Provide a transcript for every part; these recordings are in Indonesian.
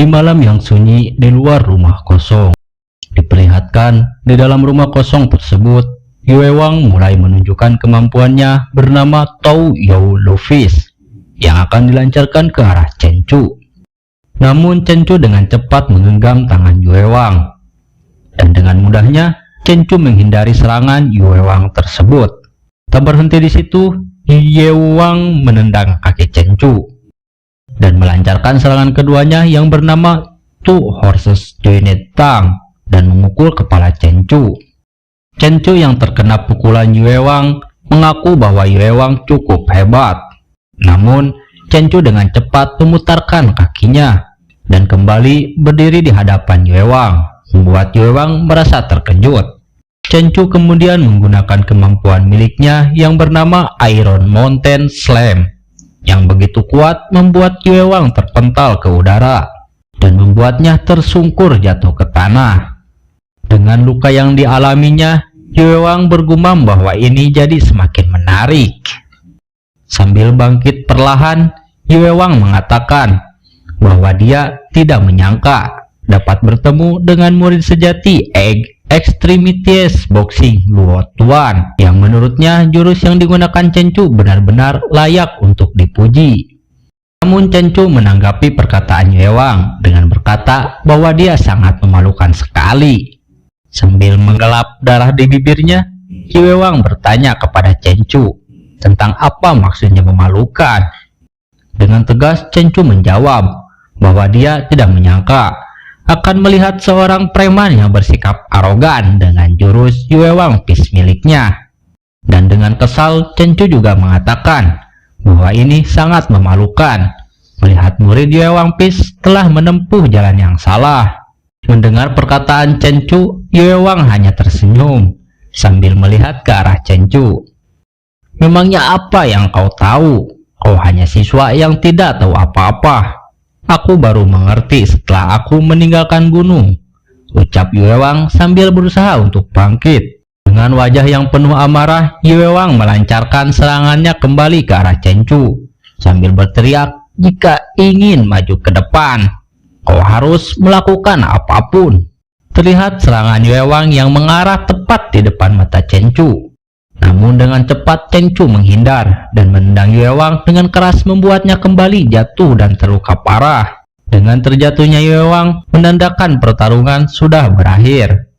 Di malam yang sunyi di luar rumah kosong, diperlihatkan di dalam rumah kosong tersebut, Yue Wang mulai menunjukkan kemampuannya bernama Tao Yao Luvis yang akan dilancarkan ke arah Chen Chu. Namun Chen Chu dengan cepat menggenggam tangan Yue Wang, dan dengan mudahnya Chen Chu menghindari serangan Yue Wang tersebut. Tak berhenti di situ, Yue Wang menendang kaki Chen Chu dan melancarkan serangan keduanya yang bernama Two Horses Joined Tang dan memukul kepala Chen Chu. Chen Chu yang terkena pukulan Yue Wang mengaku bahwa Yue Wang cukup hebat. Namun Chen Chu dengan cepat memutarkan kakinya dan kembali berdiri di hadapan Yue Wang, membuat Yue Wang merasa terkejut. Chen Chu kemudian menggunakan kemampuan miliknya yang bernama Iron Mountain Slam yang begitu kuat membuat Yue Wang terpental ke udara dan membuatnya tersungkur jatuh ke tanah. Dengan luka yang dialaminya, Yue Wang bergumam bahwa ini jadi semakin menarik. Sambil bangkit perlahan, Yue Wang mengatakan bahwa dia tidak menyangka dapat bertemu dengan murid sejati Extremities Boxing Luo Tuan yang menurutnya jurus yang digunakan Chen Chu benar-benar layak untuk dipuji. Namun Chen Chu menanggapi perkataan Yue Wang dengan berkata bahwa dia sangat memalukan sekali. Sambil menggelap darah di bibirnya, Yue Wang bertanya kepada Chen Chu tentang apa maksudnya memalukan. Dengan tegas Chen Chu menjawab bahwa dia tidak menyangka akan melihat seorang preman yang bersikap arogan dengan jurus Yue Wang Peace miliknya. Dan dengan kesal, Chen Chu juga mengatakan bahwa ini sangat memalukan melihat murid Yue Wang Peace telah menempuh jalan yang salah. Mendengar perkataan Chen Chu, Yue Wang hanya tersenyum sambil melihat ke arah Chen Chu. "Memangnya apa yang kau tahu? Kau hanya siswa yang tidak tahu apa-apa. Aku baru mengerti setelah aku meninggalkan gunung," ucap Yue Wang sambil berusaha untuk bangkit. Dengan wajah yang penuh amarah, Yue Wang melancarkan serangannya kembali ke arah Chen Chu sambil berteriak, "Jika ingin maju ke depan, kau harus melakukan apapun." Terlihat serangan Yue Wang yang mengarah tepat di depan mata Chen Chu. Namun dengan cepat Chen Chu menghindar dan menendang Yue Wang dengan keras, membuatnya kembali jatuh dan terluka parah. Dengan terjatuhnya Yue Wang menandakan pertarungan sudah berakhir.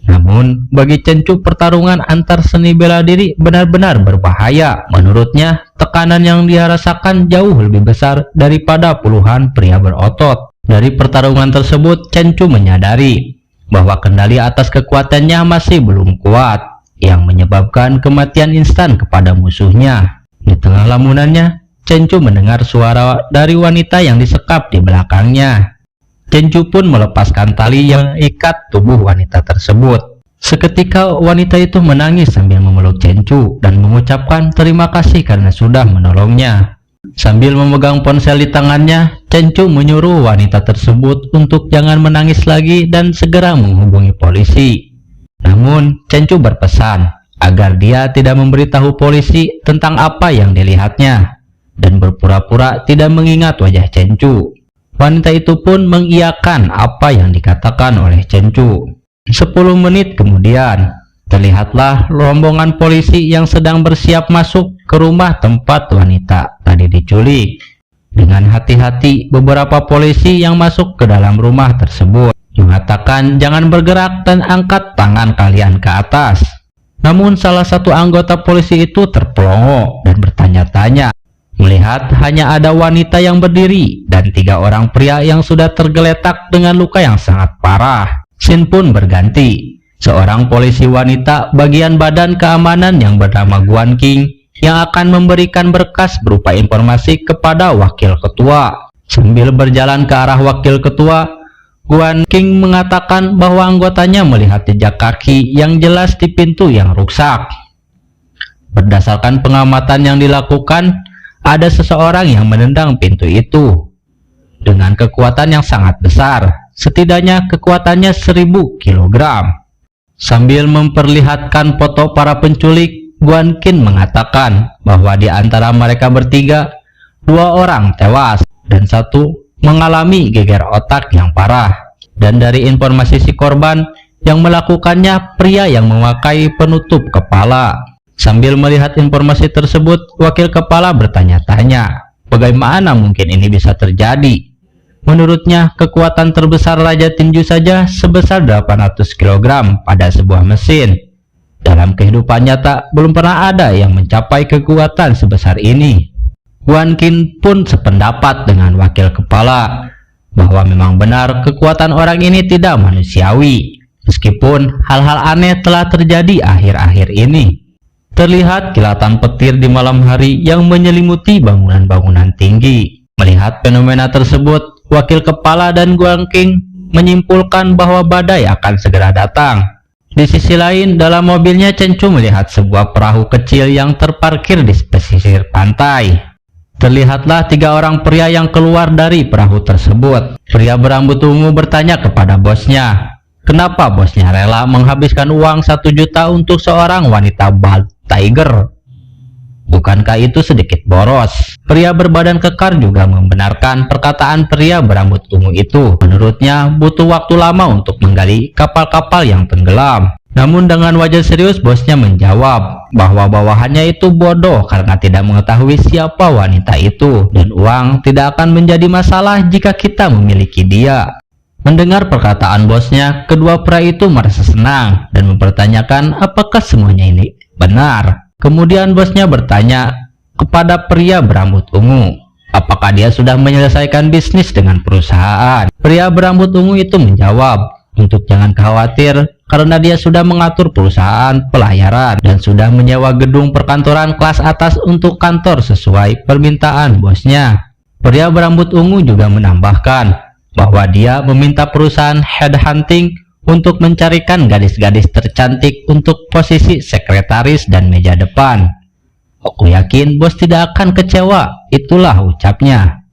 Namun bagi Chen Chu pertarungan antar seni bela diri benar-benar berbahaya. Menurutnya tekanan yang dia rasakan jauh lebih besar daripada puluhan pria berotot. Dari pertarungan tersebut Chen Chu menyadari bahwa kendali atas kekuatannya masih belum kuat, yang menyebabkan kematian instan kepada musuhnya. Di tengah lamunannya, Chen Chu mendengar suara dari wanita yang disekap di belakangnya. Chen Chu pun melepaskan tali yang ikat tubuh wanita tersebut. Seketika wanita itu menangis sambil memeluk Chen Chu dan mengucapkan terima kasih karena sudah menolongnya. Sambil memegang ponsel di tangannya, Chen Chu menyuruh wanita tersebut untuk jangan menangis lagi dan segera menghubungi polisi. Namun Chen Chu berpesan agar dia tidak memberitahu polisi tentang apa yang dilihatnya dan berpura-pura tidak mengingat wajah Chen Chu. Wanita itu pun mengiyakan apa yang dikatakan oleh Chen Chu. 10 menit kemudian, terlihatlah rombongan polisi yang sedang bersiap masuk ke rumah tempat wanita tadi diculik. Dengan hati-hati, beberapa polisi yang masuk ke dalam rumah tersebut mengatakan jangan bergerak dan angkat tangan kalian ke atas. Namun salah satu anggota polisi itu terpelongo dan bertanya-tanya melihat hanya ada wanita yang berdiri dan 3 orang pria yang sudah tergeletak dengan luka yang sangat parah. Scene pun berganti. Seorang polisi wanita bagian badan keamanan yang bernama Guan Qing yang akan memberikan berkas berupa informasi kepada wakil ketua. Sambil berjalan ke arah wakil ketua, Guan Qing mengatakan bahwa anggotanya melihat jejak kaki yang jelas di pintu yang rusak. Berdasarkan pengamatan yang dilakukan, ada seseorang yang menendang pintu itu dengan kekuatan yang sangat besar, setidaknya kekuatannya 1000 kg. Sambil memperlihatkan foto para penculik, Guan Qing mengatakan bahwa di antara mereka bertiga, 2 orang tewas dan 1 mengalami geger otak yang parah. Dan dari informasi si korban, yang melakukannya pria yang memakai penutup kepala. Sambil melihat informasi tersebut, wakil kepala bertanya-tanya, bagaimana mungkin ini bisa terjadi? Menurutnya, kekuatan terbesar Raja Tinju saja sebesar 800 kg pada sebuah mesin. Dalam kehidupan nyata, belum pernah ada yang mencapai kekuatan sebesar ini. Wan Qin pun sependapat dengan wakil kepala, bahwa memang benar kekuatan orang ini tidak manusiawi, meskipun hal-hal aneh telah terjadi akhir-akhir ini. Terlihat kilatan petir di malam hari yang menyelimuti bangunan-bangunan tinggi. Melihat fenomena tersebut, wakil kepala dan Wan Qin menyimpulkan bahwa badai akan segera datang. Di sisi lain, dalam mobilnya Chen Chu melihat sebuah perahu kecil yang terparkir di pesisir pantai. Terlihatlah 3 orang pria yang keluar dari perahu tersebut. Pria berambut ungu bertanya kepada bosnya, kenapa bosnya rela menghabiskan uang 1 juta untuk seorang wanita bald tiger? Bukankah itu sedikit boros? Pria berbadan kekar juga membenarkan perkataan pria berambut ungu itu. Menurutnya butuh waktu lama untuk menggali kapal-kapal yang tenggelam. Namun dengan wajah serius bosnya menjawab bahwa bawahannya itu bodoh karena tidak mengetahui siapa wanita itu, dan uang tidak akan menjadi masalah jika kita memiliki dia. Mendengar perkataan bosnya, kedua pria itu merasa senang dan mempertanyakan apakah semuanya ini benar. Kemudian bosnya bertanya kepada pria berambut ungu, apakah dia sudah menyelesaikan bisnis dengan perusahaan. Pria berambut ungu itu menjawab, untuk jangan khawatir, karena dia sudah mengatur perusahaan pelayaran dan sudah menyewa gedung perkantoran kelas atas untuk kantor sesuai permintaan bosnya. Pria berambut ungu juga menambahkan bahwa dia meminta perusahaan headhunting untuk mencarikan gadis-gadis tercantik untuk posisi sekretaris dan meja depan. Aku yakin bos tidak akan kecewa, itulah ucapnya.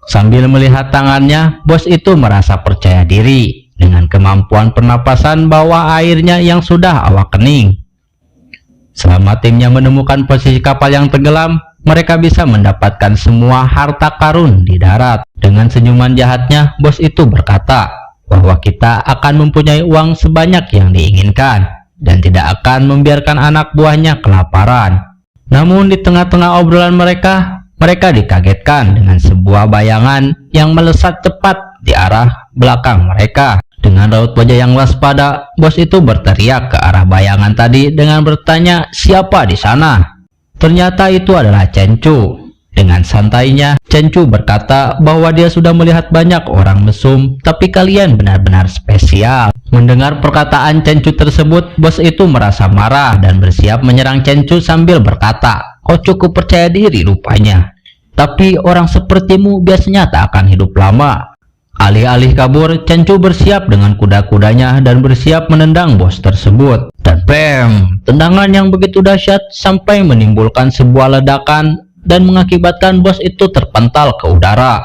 Sambil melihat tangannya, bos itu merasa percaya diri dengan kemampuan pernapasan bawah airnya yang sudah awak kening. Selama timnya menemukan posisi kapal yang tenggelam, mereka bisa mendapatkan semua harta karun di darat. Dengan senyuman jahatnya, bos itu berkata bahwa kita akan mempunyai uang sebanyak yang diinginkan dan tidak akan membiarkan anak buahnya kelaparan. Namun di tengah-tengah obrolan mereka dikagetkan dengan sebuah bayangan yang melesat cepat di arah belakang mereka. Dengan raut wajah yang waspada, bos itu berteriak ke arah bayangan tadi dengan bertanya, siapa di sana? Ternyata itu adalah Chen Chu. Dengan santainya, Chen Chu berkata bahwa dia sudah melihat banyak orang mesum, tapi kalian benar-benar spesial. Mendengar perkataan Chen Chu tersebut, bos itu merasa marah dan bersiap menyerang Chen Chu sambil berkata, kau cukup percaya diri rupanya. Tapi orang sepertimu biasanya tak akan hidup lama. Alih-alih kabur, Chen Chu bersiap dengan kuda-kudanya dan bersiap menendang bos tersebut. Dan bam! Tendangan yang begitu dahsyat sampai menimbulkan sebuah ledakan dan mengakibatkan bos itu terpental ke udara.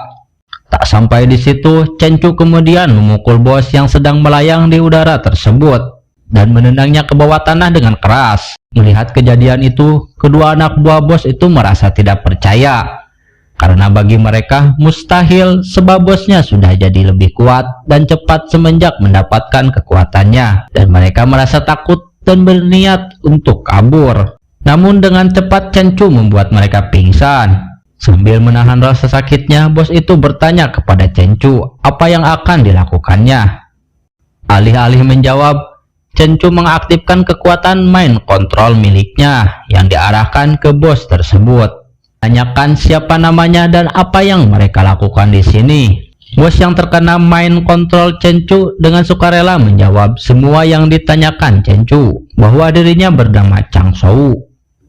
Tak sampai di situ, Chen Chu kemudian memukul bos yang sedang melayang di udara tersebut dan menendangnya ke bawah tanah dengan keras. Melihat kejadian itu, kedua anak buah bos itu merasa tidak percaya. Karena bagi mereka mustahil sebab bosnya sudah jadi lebih kuat dan cepat semenjak mendapatkan kekuatannya, dan mereka merasa takut dan berniat untuk kabur. Namun dengan cepat Chen Chu membuat mereka pingsan. Sambil menahan rasa sakitnya, bos itu bertanya kepada Chen Chu apa yang akan dilakukannya. Alih-alih menjawab, Chen Chu mengaktifkan kekuatan mind control miliknya yang diarahkan ke bos tersebut. Tanyakan siapa namanya dan apa yang mereka lakukan di sini. Bos yang terkena mind control Chen Chu dengan sukarela menjawab semua yang ditanyakan Chen Chu, bahwa dirinya bernama Chang Shou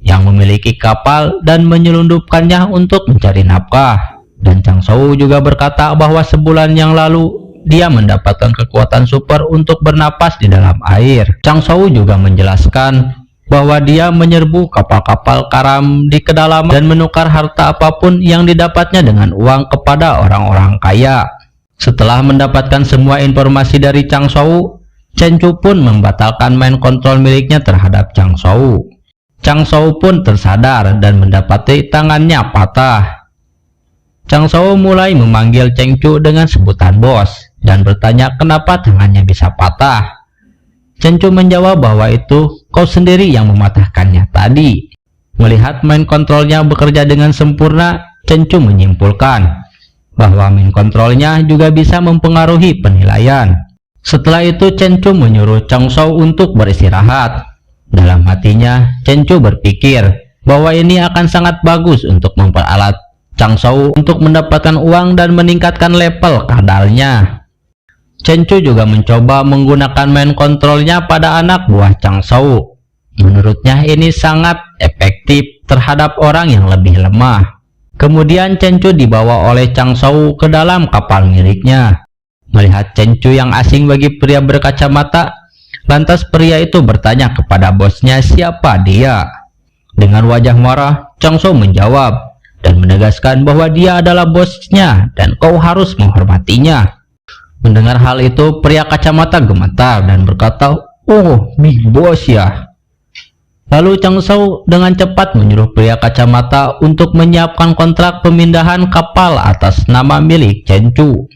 yang memiliki kapal dan menyelundupkannya untuk mencari nafkah. Dan Chang Shou juga berkata bahwa sebulan yang lalu dia mendapatkan kekuatan super untuk bernapas di dalam air. Chang Shou juga menjelaskan bahwa dia menyerbu kapal-kapal karam di kedalaman dan menukar harta apapun yang didapatnya dengan uang kepada orang-orang kaya. Setelah mendapatkan semua informasi dari Chang Shou, Chen Chu pun membatalkan mind control miliknya terhadap Chang Shou. Chang Shou pun tersadar dan mendapati tangannya patah. Chang Shou mulai memanggil Cheng Chu dengan sebutan bos dan bertanya kenapa tangannya bisa patah. Cheng Chu menjawab bahwa itu kau sendiri yang mematahkannya tadi. Melihat mind controlnya bekerja dengan sempurna, Cheng Chu menyimpulkan bahwa mind controlnya juga bisa mempengaruhi penilaian. Setelah itu Cheng Chu menyuruh Chang Shou untuk beristirahat. Dalam hatinya, Cheng Chu berpikir bahwa ini akan sangat bagus untuk memperalat Chang Shou untuk mendapatkan uang dan meningkatkan level kadalnya. Cheng Chu juga mencoba menggunakan mind controlnya pada anak buah Chang Shou. Menurutnya ini sangat efektif terhadap orang yang lebih lemah. Kemudian Cheng Chu dibawa oleh Chang Shou ke dalam kapal miliknya. Melihat Cheng Chu yang asing bagi pria berkacamata, lantas pria itu bertanya kepada bosnya siapa dia. Dengan wajah marah, Chang Shou menjawab dan menegaskan bahwa dia adalah bosnya dan kau harus menghormatinya. Mendengar hal itu, pria kacamata gemetar dan berkata, "Oh, big boss ya." Lalu Chang Shou dengan cepat menyuruh pria kacamata untuk menyiapkan kontrak pemindahan kapal atas nama milik Cheng Chu.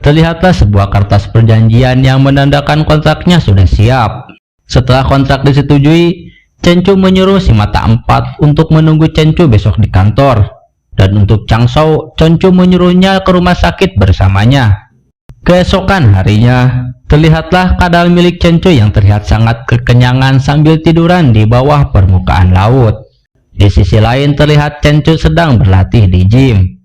Terlihatlah sebuah kertas perjanjian yang menandakan kontraknya sudah siap. Setelah kontrak disetujui, Cheng Chu menyuruh si mata empat untuk menunggu Cheng Chu besok di kantor. Dan untuk Chang Shou, Cheng Chu menyuruhnya ke rumah sakit bersamanya. Keesokan harinya, terlihatlah kadal milik Cheng Chu yang terlihat sangat kekenyangan sambil tiduran di bawah permukaan laut. Di sisi lain terlihat Cheng Chu sedang berlatih di gym.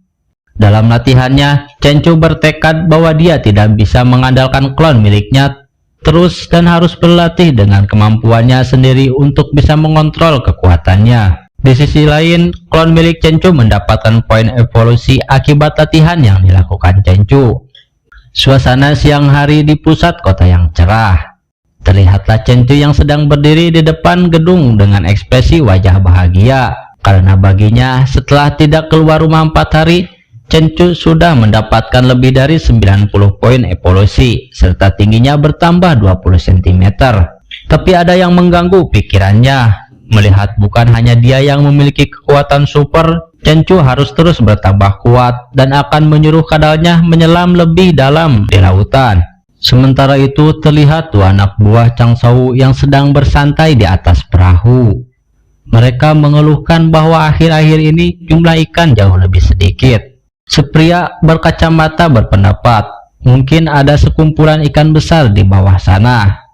Dalam latihannya, Cheng Chu bertekad bahwa dia tidak bisa mengandalkan klon miliknya terus dan harus berlatih dengan kemampuannya sendiri untuk bisa mengontrol kekuatannya. Di sisi lain, klon milik Cheng Chu mendapatkan poin evolusi akibat latihan yang dilakukan Cheng Chu. Suasana siang hari di pusat kota yang cerah. Terlihatlah Cheng Chu yang sedang berdiri di depan gedung dengan ekspresi wajah bahagia. Karena baginya setelah tidak keluar rumah 4 hari, Cheng Chu sudah mendapatkan lebih dari 90 poin evolusi, serta tingginya bertambah 20 cm. Tapi ada yang mengganggu pikirannya. Melihat bukan hanya dia yang memiliki kekuatan super, Cheng Chu harus terus bertambah kuat dan akan menyuruh kadalnya menyelam lebih dalam di lautan. Sementara itu terlihat dua anak buah Chang Shou yang sedang bersantai di atas perahu. Mereka mengeluhkan bahwa akhir-akhir ini jumlah ikan jauh lebih sedikit. Sepria berkacamata berpendapat mungkin ada sekumpulan ikan besar di bawah sana.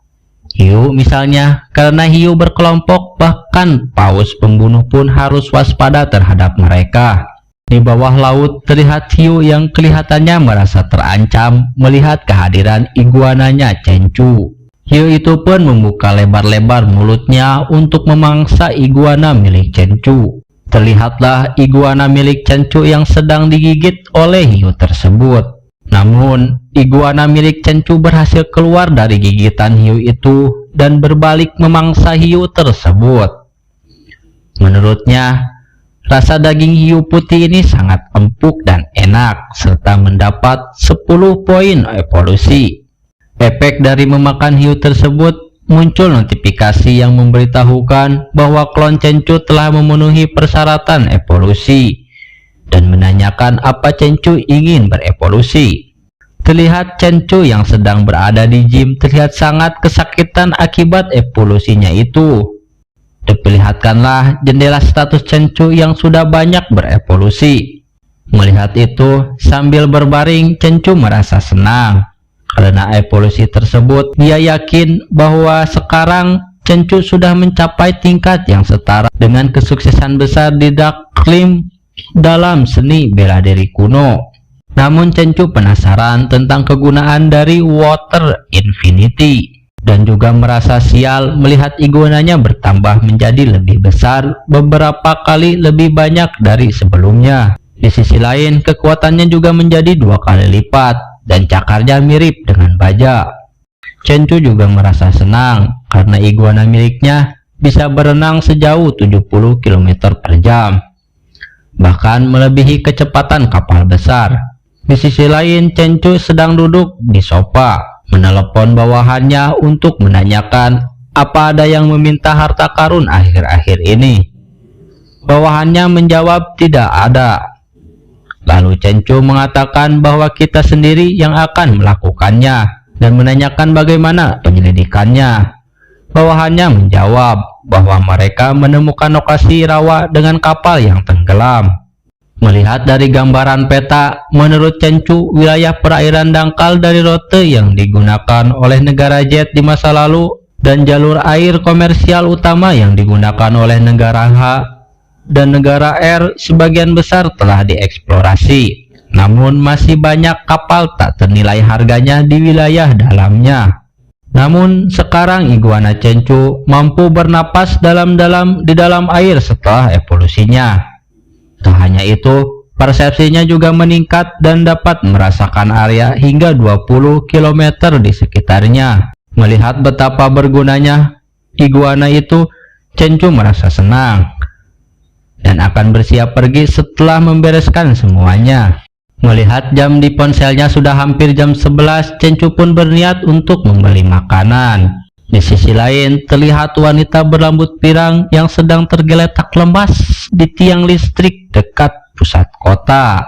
Hiu misalnya, karena hiu berkelompok, bahkan paus pembunuh pun harus waspada terhadap mereka. Di bawah laut terlihat hiu yang kelihatannya merasa terancam melihat kehadiran iguananya Cheng Chu. Hiu itu pun membuka lebar-lebar mulutnya untuk memangsa iguana milik Cheng Chu. Terlihatlah iguana milik Cheng Chu yang sedang digigit oleh hiu tersebut. Namun, iguana milik Cheng Chu berhasil keluar dari gigitan hiu itu dan berbalik memangsa hiu tersebut. Menurutnya, rasa daging hiu putih ini sangat empuk dan enak, serta mendapat 10 poin evolusi. Efek dari memakan hiu tersebut, muncul notifikasi yang memberitahukan bahwa klon Cheng Chu telah memenuhi persyaratan evolusi dan menanyakan apa Cheng Chu ingin berevolusi. Terlihat Cheng Chu yang sedang berada di gym terlihat sangat kesakitan akibat evolusinya itu. Diperlihatkanlah jendela status Cheng Chu yang sudah banyak berevolusi. Melihat itu, sambil berbaring, Cheng Chu merasa senang. Karena evolusi tersebut, dia yakin bahwa sekarang Cheng Chu sudah mencapai tingkat yang setara dengan kesuksesan besar di Dark Climb dalam seni bela diri kuno. Namun Cheng Chu penasaran tentang kegunaan dari Water Infinity dan juga merasa sial melihat iguananya bertambah menjadi lebih besar beberapa kali lebih banyak dari sebelumnya. Di sisi lain, kekuatannya juga menjadi 2 kali lipat dan cakarnya mirip dengan baja. Cheng Chu juga merasa senang karena iguana miliknya bisa berenang sejauh 70 km per jam, bahkan melebihi kecepatan kapal besar. Di sisi lain, Cheng Chu sedang duduk di sofa, menelepon bawahannya untuk menanyakan apa ada yang meminta harta karun akhir-akhir ini. Bawahannya menjawab tidak ada. Lalu Cencu mengatakan bahwa kita sendiri yang akan melakukannya dan menanyakan bagaimana penyelidikannya. Bawahannya menjawab bahwa mereka menemukan lokasi rawa dengan kapal yang tenggelam. Melihat dari gambaran peta, menurut Cencu, wilayah perairan dangkal dari rute yang digunakan oleh negara Jet di masa lalu dan jalur air komersial utama yang digunakan oleh negara H dan negara R sebagian besar telah dieksplorasi. Namun masih banyak kapal tak ternilai harganya di wilayah dalamnya. Namun sekarang iguana Cencu mampu bernapas dalam-dalam di dalam air setelah evolusinya. Tak hanya itu, persepsinya juga meningkat dan dapat merasakan area hingga 20 km di sekitarnya. Melihat betapa bergunanya iguana itu, Cencu merasa senang dan akan bersiap pergi setelah membereskan semuanya. Melihat jam di ponselnya sudah hampir jam 11, Cencu pun berniat untuk membeli makanan. Di sisi lain, terlihat wanita berambut pirang yang sedang tergeletak lemas di tiang listrik dekat pusat kota.